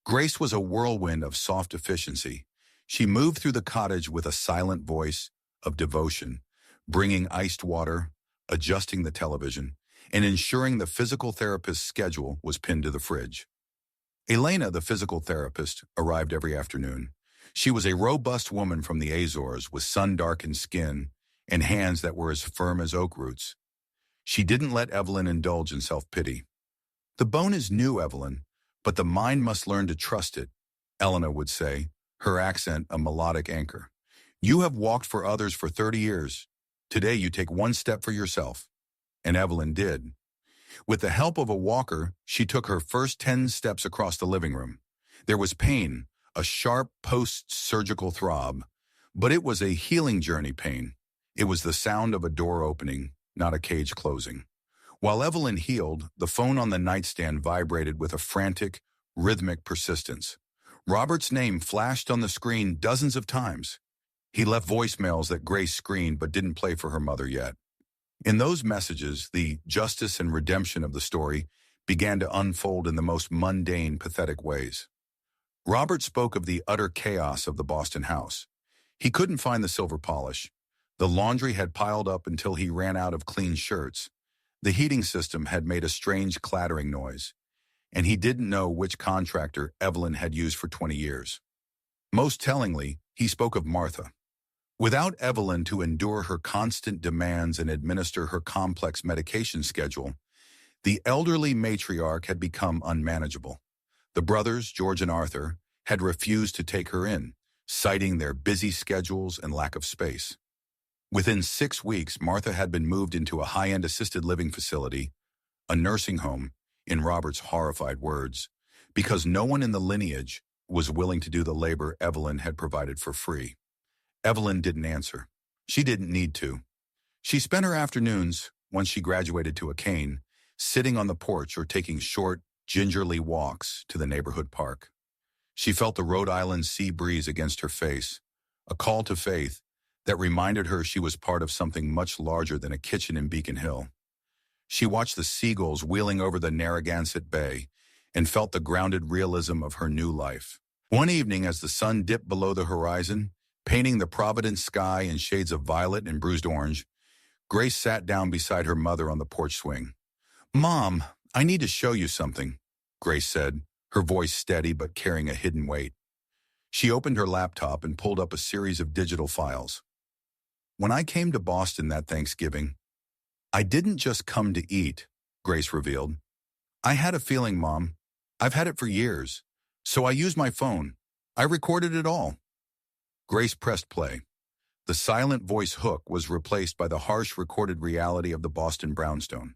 Grace was a whirlwind of soft efficiency. She moved through the cottage with a silent voice of devotion, bringing iced water, adjusting the television, and ensuring the physical therapist's schedule was pinned to the fridge. Elena, the physical therapist, arrived every afternoon. She was a robust woman from the Azores with sun-darkened skin and hands that were as firm as oak roots. She didn't let Evelyn indulge in self-pity. "The bone is new, Evelyn, but the mind must learn to trust it," Elena would say, her accent a melodic anchor. "You have walked for others for 30 years. Today you take one step for yourself." And Evelyn did. With the help of a walker, she took her first 10 steps across the living room. There was pain, a sharp post-surgical throb, but it was a healing journey pain. It was the sound of a door opening, not a cage closing. While Evelyn healed, the phone on the nightstand vibrated with a frantic, rhythmic persistence. Robert's name flashed on the screen dozens of times. He left voicemails that Grace screened but didn't play for her mother yet. In those messages, the justice and redemption of the story began to unfold in the most mundane, pathetic ways. Robert spoke of the utter chaos of the Boston house. He couldn't find the silver polish. The laundry had piled up until he ran out of clean shirts. The heating system had made a strange clattering noise, and he didn't know which contractor Evelyn had used for 20 years. Most tellingly, he spoke of Martha. Without Evelyn to endure her constant demands and administer her complex medication schedule, the elderly matriarch had become unmanageable. The brothers, George and Arthur, had refused to take her in, citing their busy schedules and lack of space. Within 6 weeks, Martha had been moved into a high-end assisted living facility, a nursing home, in Robert's horrified words, because no one in the lineage was willing to do the labor Evelyn had provided for free. Evelyn didn't answer. She didn't need to. She spent her afternoons, once she graduated to a cane, sitting on the porch or taking short, gingerly walks to the neighborhood park. She felt the Rhode Island sea breeze against her face, a call to faith that reminded her she was part of something much larger than a kitchen in Beacon Hill. She watched the seagulls wheeling over the Narragansett Bay and felt the grounded realism of her new life. One evening, as the sun dipped below the horizon, painting the Providence sky in shades of violet and bruised orange, Grace sat down beside her mother on the porch swing. "Mom, I need to show you something," Grace said, her voice steady but carrying a hidden weight. She opened her laptop and pulled up a series of digital files. "When I came to Boston that Thanksgiving, I didn't just come to eat," Grace revealed. "I had a feeling, Mom. I've had it for years. So I used my phone. I recorded it all." Grace pressed play. The silent voice hook was replaced by the harsh recorded reality of the Boston brownstone.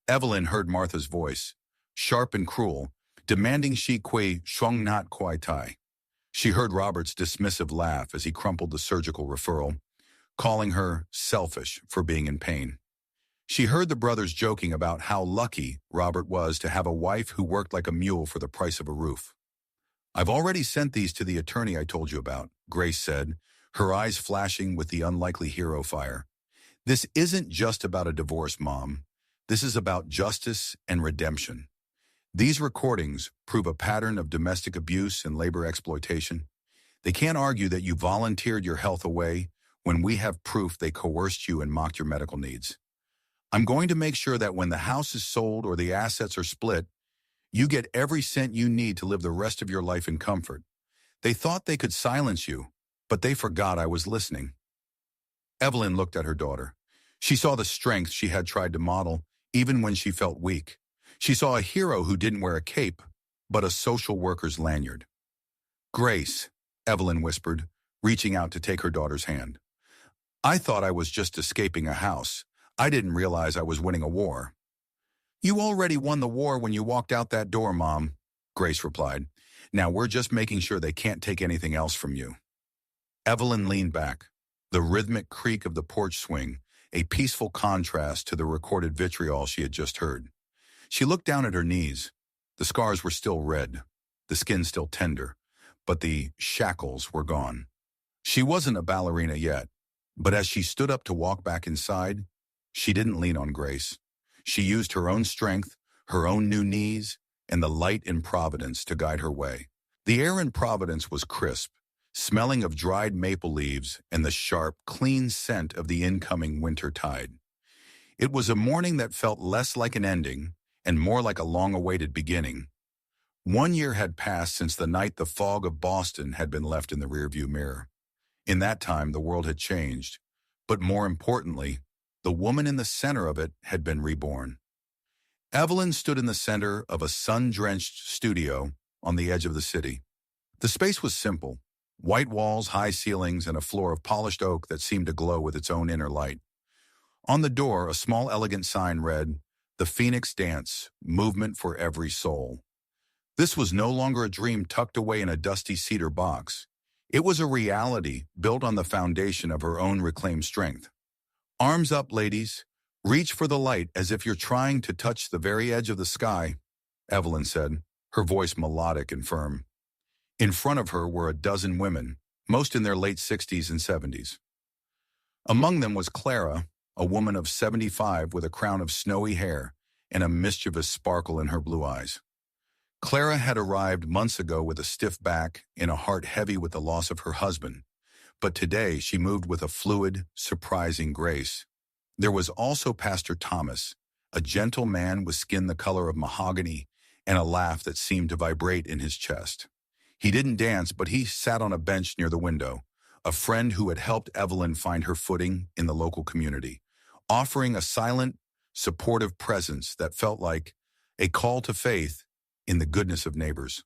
Evelyn heard Martha's voice, sharp and cruel, demanding she que shong not quai tai. She heard Robert's dismissive laugh as he crumpled the surgical referral, calling her selfish for being in pain. She heard the brothers joking about how lucky Robert was to have a wife who worked like a mule for the price of a roof. "I've already sent these to the attorney I told you about," Grace said, her eyes flashing with the unlikely hero fire. "This isn't just about a divorce, Mom. This is about justice and redemption. These recordings prove a pattern of domestic abuse and labor exploitation. They can't argue that you volunteered your health away when we have proof they coerced you and mocked your medical needs. I'm going to make sure that when the house is sold or the assets are split, you get every cent you need to live the rest of your life in comfort. They thought they could silence you, but they forgot I was listening." Evelyn looked at her daughter. She saw the strength she had tried to model, even when she felt weak. She saw a hero who didn't wear a cape, but a social worker's lanyard. "Grace," Evelyn whispered, reaching out to take her daughter's hand. "I thought I was just escaping a house. I didn't realize I was winning a war." "You already won the war when you walked out that door, Mom," Grace replied. "Now we're just making sure they can't take anything else from you." Evelyn leaned back. The rhythmic creak of the porch swing a peaceful contrast to the recorded vitriol she had just heard. She looked down at her knees. The scars were still red, the skin still tender, but the shackles were gone. She wasn't a ballerina yet, but as she stood up to walk back inside, she didn't lean on Grace. She used her own strength, her own new knees, and the light in Providence to guide her way. The air in Providence was crisp, smelling of dried maple leaves and the sharp, clean scent of the incoming winter tide. It was a morning that felt less like an ending and more like a long-awaited beginning. 1 year had passed since the night the fog of Boston had been left in the rearview mirror. In that time, the world had changed, but more importantly, the woman in the center of it had been reborn. Evelyn stood in the center of a sun-drenched studio on the edge of the city. The space was simple: white walls, high ceilings, and a floor of polished oak that seemed to glow with its own inner light. On the door, a small elegant sign read, "The Phoenix Dance, Movement for Every Soul." This was no longer a dream tucked away in a dusty cedar box. It was a reality built on the foundation of her own reclaimed strength. "Arms up, ladies. Reach for the light as if you're trying to touch the very edge of the sky," Evelyn said, her voice melodic and firm. In front of her were a dozen women, most in their late 60s and 70s. Among them was Clara, a woman of 75 with a crown of snowy hair and a mischievous sparkle in her blue eyes. Clara had arrived months ago with a stiff back and a heart heavy with the loss of her husband, but today she moved with a fluid, surprising grace. There was also Pastor Thomas, a gentle man with skin the color of mahogany and a laugh that seemed to vibrate in his chest. He didn't dance, but he sat on a bench near the window, a friend who had helped Evelyn find her footing in the local community, offering a silent, supportive presence that felt like a call to faith in the goodness of neighbors.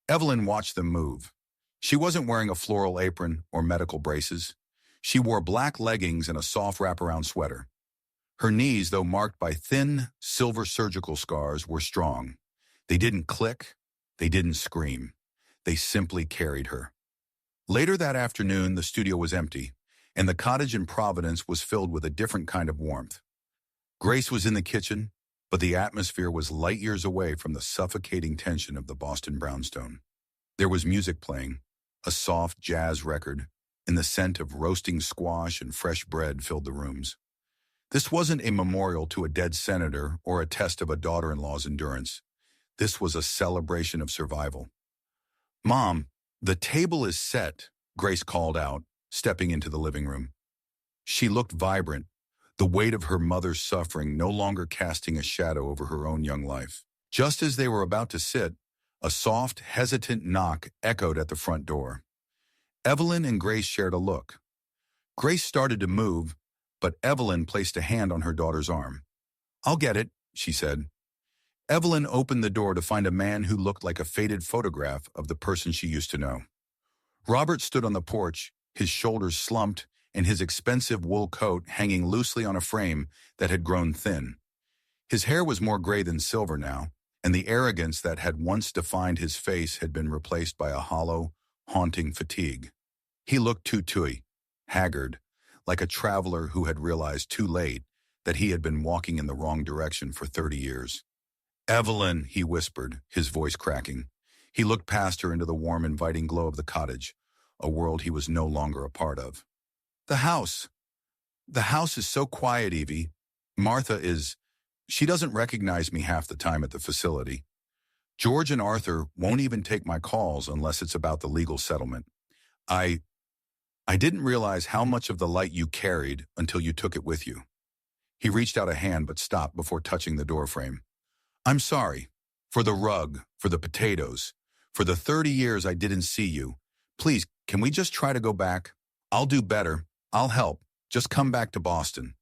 Evelyn watched them move. She wasn't wearing a floral apron or medical braces. She wore black leggings and a soft wraparound sweater. Her knees, though marked by thin, silver surgical scars, were strong. They didn't click. They didn't scream. They simply carried her. Later that afternoon, the studio was empty, and the cottage in Providence was filled with a different kind of warmth. Grace was in the kitchen, but the atmosphere was light years away from the suffocating tension of the Boston brownstone. There was music playing, a soft jazz record, and the scent of roasting squash and fresh bread filled the rooms. This wasn't a memorial to a dead senator or a test of a daughter-in-law's endurance. This was a celebration of survival. "Mom, the table is set," Grace called out, stepping into the living room. She looked vibrant, the weight of her mother's suffering no longer casting a shadow over her own young life. Just as they were about to sit, a soft, hesitant knock echoed at the front door. Evelyn and Grace shared a look. Grace started to move, but Evelyn placed a hand on her daughter's arm. "I'll get it," she said. Evelyn opened the door to find a man who looked like a faded photograph of the person she used to know. Robert stood on the porch, his shoulders slumped and his expensive wool coat hanging loosely on a frame that had grown thin. His hair was more gray than silver now, and the arrogance that had once defined his face had been replaced by a hollow, haunting fatigue. He looked tootooey, haggard, like a traveler who had realized too late that he had been walking in the wrong direction for 30 years. "Evelyn," he whispered, his voice cracking. He looked past her into the warm, inviting glow of the cottage, a world he was no longer a part of. The house is so quiet, Evie. She doesn't recognize me half the time at the facility. George and Arthur won't even take my calls unless it's about the legal settlement. I didn't realize how much of the light you carried until you took it with you." He reached out a hand but stopped before touching the doorframe. "I'm sorry. For the rug, for the potatoes, for the 30 years I didn't see you. Please, can we just try to go back? I'll do better. I'll help. Just come back to Boston."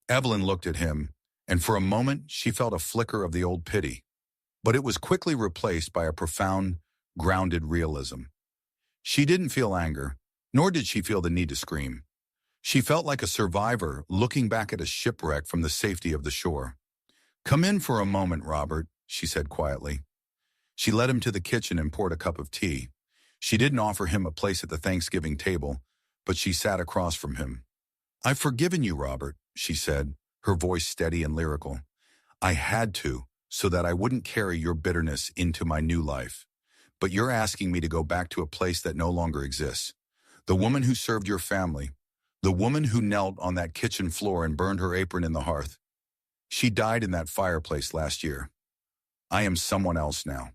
Evelyn looked at him, and for a moment she felt a flicker of the old pity. But it was quickly replaced by a profound, grounded realism. She didn't feel anger, nor did she feel the need to scream. She felt like a survivor looking back at a shipwreck from the safety of the shore. "Come in for a moment, Robert," she said quietly. She led him to the kitchen and poured a cup of tea. She didn't offer him a place at the Thanksgiving table, but she sat across from him. "I've forgiven you, Robert," she said, her voice steady and lyrical. "I had to, so that I wouldn't carry your bitterness into my new life. But you're asking me to go back to a place that no longer exists. The woman who served your family, the woman who knelt on that kitchen floor and burned her apron in the hearth. She died in that fireplace last year. I am someone else now."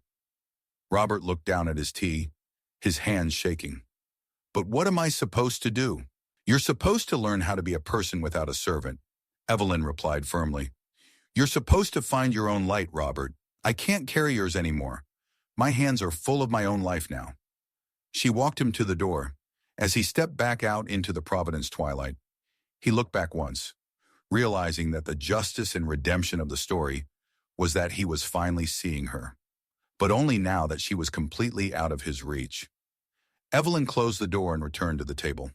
Robert looked down at his tea, his hands shaking. "But what am I supposed to do?" "You're supposed to learn how to be a person without a servant," Evelyn replied firmly. "You're supposed to find your own light, Robert. I can't carry yours anymore. My hands are full of my own life now." She walked him to the door. As he stepped back out into the Providence twilight, he looked back once, realizing that the justice and redemption of the story was that he was finally seeing her, but only now that she was completely out of his reach. Evelyn closed the door and returned to the table.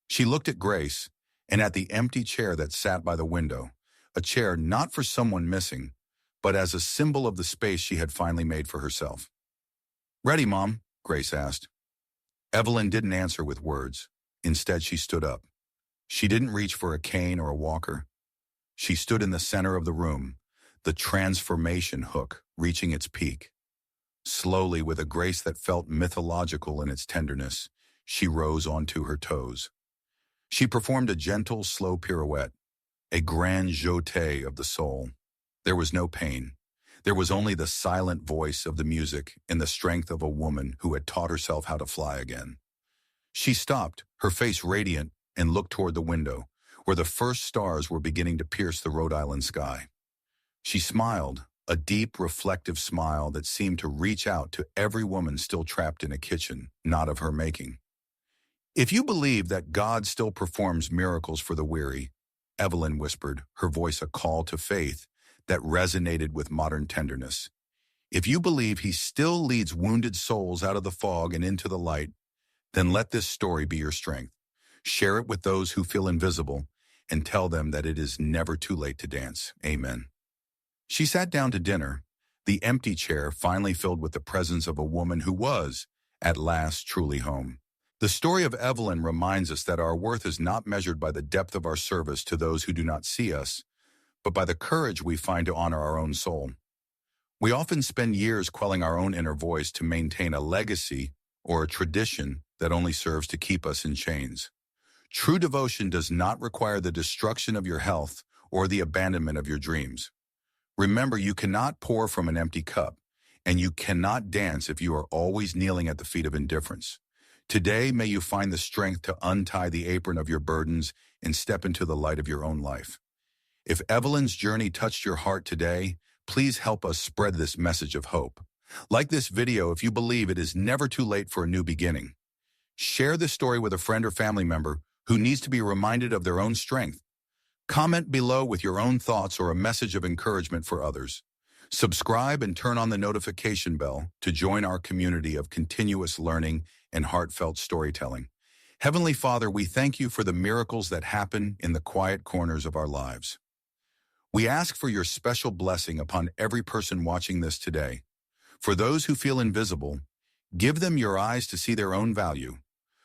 She looked at Grace and at the empty chair that sat by the window, a chair not for someone missing, but as a symbol of the space she had finally made for herself. "Ready, Mom?" Grace asked. Evelyn didn't answer with words. Instead, she stood up. She didn't reach for a cane or a walker. She stood in the center of the room, the transformation hook reaching its peak. Slowly, with a grace that felt mythological in its tenderness, she rose onto her toes. She performed a gentle, slow pirouette, a grand jeté of the soul. There was no pain. There was only the silent voice of the music and the strength of a woman who had taught herself how to fly again. She stopped, her face radiant, and looked toward the window, where the first stars were beginning to pierce the Rhode Island sky. She smiled, a deep, reflective smile that seemed to reach out to every woman still trapped in a kitchen, not of her making. "If you believe that God still performs miracles for the weary," Evelyn whispered, her voice a call to faith that resonated with modern tenderness. "If you believe he still leads wounded souls out of the fog and into the light, then let this story be your strength. Share it with those who feel invisible and tell them that it is never too late to dance. Amen." She sat down to dinner, the empty chair finally filled with the presence of a woman who was, at last, truly home. The story of Evelyn reminds us that our worth is not measured by the depth of our service to those who do not see us, but by the courage we find to honor our own soul. We often spend years quelling our own inner voice to maintain a legacy or a tradition that only serves to keep us in chains. True devotion does not require the destruction of your health or the abandonment of your dreams. Remember, you cannot pour from an empty cup, and you cannot dance if you are always kneeling at the feet of indifference. Today, may you find the strength to untie the apron of your burdens and step into the light of your own life. If Evelyn's journey touched your heart today, please help us spread this message of hope. Like this video if you believe it is never too late for a new beginning. Share this story with a friend or family member who needs to be reminded of their own strength. Comment below with your own thoughts or a message of encouragement for others. Subscribe and turn on the notification bell to join our community of continuous learning and heartfelt storytelling. Heavenly Father, we thank you for the miracles that happen in the quiet corners of our lives. We ask for your special blessing upon every person watching this today. For those who feel invisible, give them your eyes to see their own value.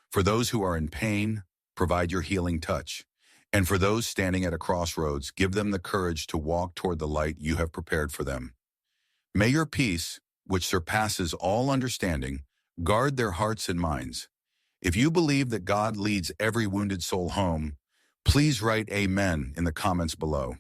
For those who are in pain, provide your healing touch. And for those standing at a crossroads, give them the courage to walk toward the light you have prepared for them. May your peace, which surpasses all understanding, guard their hearts and minds. If you believe that God leads every wounded soul home, please write Amen in the comments below.